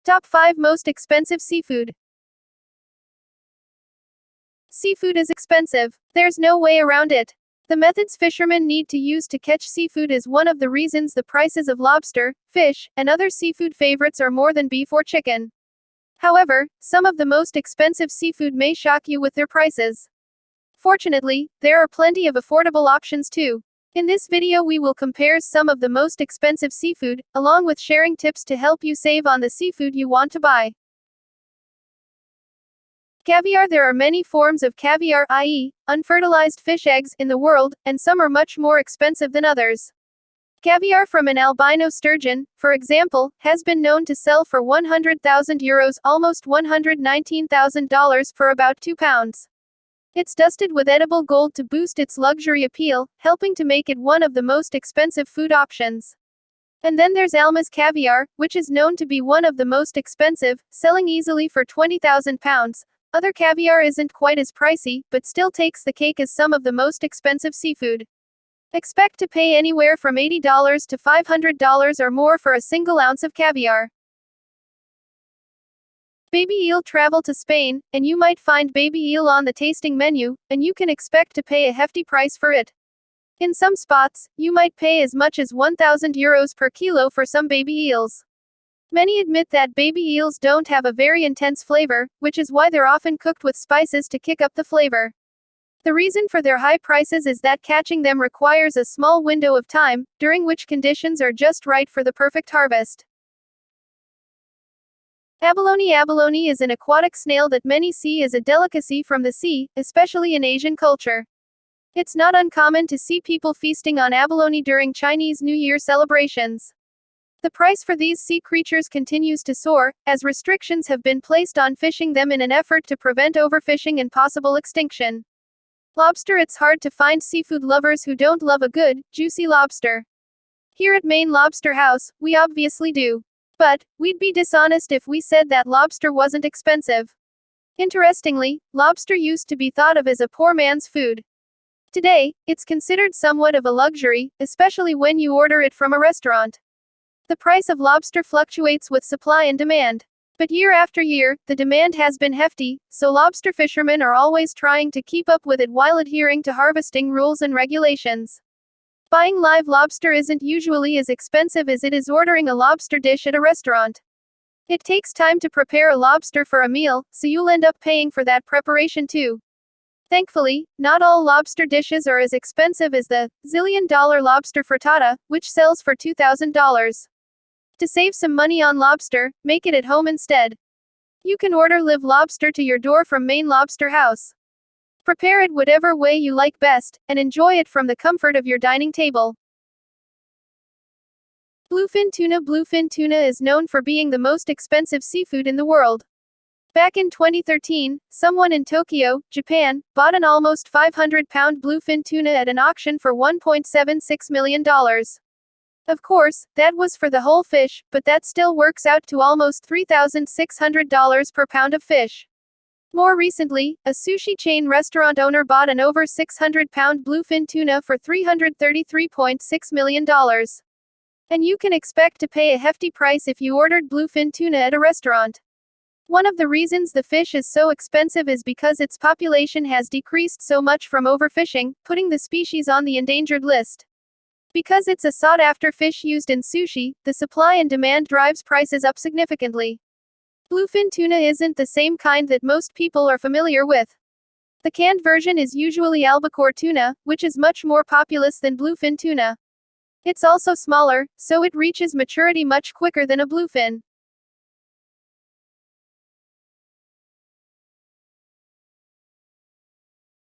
Top 5 Most Expensive Seafood. Seafood is expensive. There's no way around it. The methods fishermen need to use to catch seafood is one of the reasons the prices of lobster, fish, and other seafood favorites are more than beef or chicken. However, some of the most expensive seafood may shock you with their prices. Fortunately, there are plenty of affordable options too. In this video we will compare some of the most expensive seafood, along with sharing tips to help you save on the seafood you want to buy. Caviar. There are many forms of caviar, i.e., unfertilized fish eggs, in the world, and some are much more expensive than others. Caviar from an albino sturgeon, for example, has been known to sell for €100,000, almost $119,000, for about 2 pounds. It's dusted with edible gold to boost its luxury appeal, helping to make it one of the most expensive food options. And then there's Alma's caviar, which is known to be one of the most expensive, selling easily for £20,000. Other caviar isn't quite as pricey, but still takes the cake as some of the most expensive seafood. Expect to pay anywhere from $80 to $500 or more for a single ounce of caviar. Baby eel. Travel to Spain, and you might find baby eel on the tasting menu, and you can expect to pay a hefty price for it. In some spots, you might pay as much as €1,000 per kilo for some baby eels. Many admit that baby eels don't have a very intense flavor, which is why they're often cooked with spices to kick up the flavor. The reason for their high prices is that catching them requires a small window of time, during which conditions are just right for the perfect harvest. Abalone. Abalone is an aquatic snail that many see as a delicacy from the sea, especially in Asian culture. It's not uncommon to see people feasting on abalone during Chinese New Year celebrations. The price for these sea creatures continues to soar, as restrictions have been placed on fishing them in an effort to prevent overfishing and possible extinction. Lobster. It's hard to find seafood lovers who don't love a good, juicy lobster. Here at Maine Lobster House, we obviously do. But we'd be dishonest if we said that lobster wasn't expensive. Interestingly, lobster used to be thought of as a poor man's food. Today, it's considered somewhat of a luxury, especially when you order it from a restaurant. The price of lobster fluctuates with supply and demand. But year after year, the demand has been hefty, so lobster fishermen are always trying to keep up with it while adhering to harvesting rules and regulations. Buying live lobster isn't usually as expensive as it is ordering a lobster dish at a restaurant. It takes time to prepare a lobster for a meal, so you'll end up paying for that preparation too. Thankfully, not all lobster dishes are as expensive as the zillion-dollar lobster frittata, which sells for $2,000. To save some money on lobster, make it at home instead. You can order live lobster to your door from Maine Lobster House. Prepare it whatever way you like best, and enjoy it from the comfort of your dining table. Bluefin tuna. Bluefin tuna is known for being the most expensive seafood in the world. Back in 2013, someone in Tokyo, Japan, bought an almost 500-pound bluefin tuna at an auction for $1.76 million. Of course, that was for the whole fish, but that still works out to almost $3,600 per pound of fish. More recently, a sushi chain restaurant owner bought an over 600-pound bluefin tuna for $333.6 million. And you can expect to pay a hefty price if you ordered bluefin tuna at a restaurant. One of the reasons the fish is so expensive is because its population has decreased so much from overfishing, putting the species on the endangered list. Because it's a sought-after fish used in sushi, the supply and demand drives prices up significantly. Bluefin tuna isn't the same kind that most people are familiar with. The canned version is usually albacore tuna, which is much more populous than bluefin tuna. It's also smaller, so it reaches maturity much quicker than a bluefin.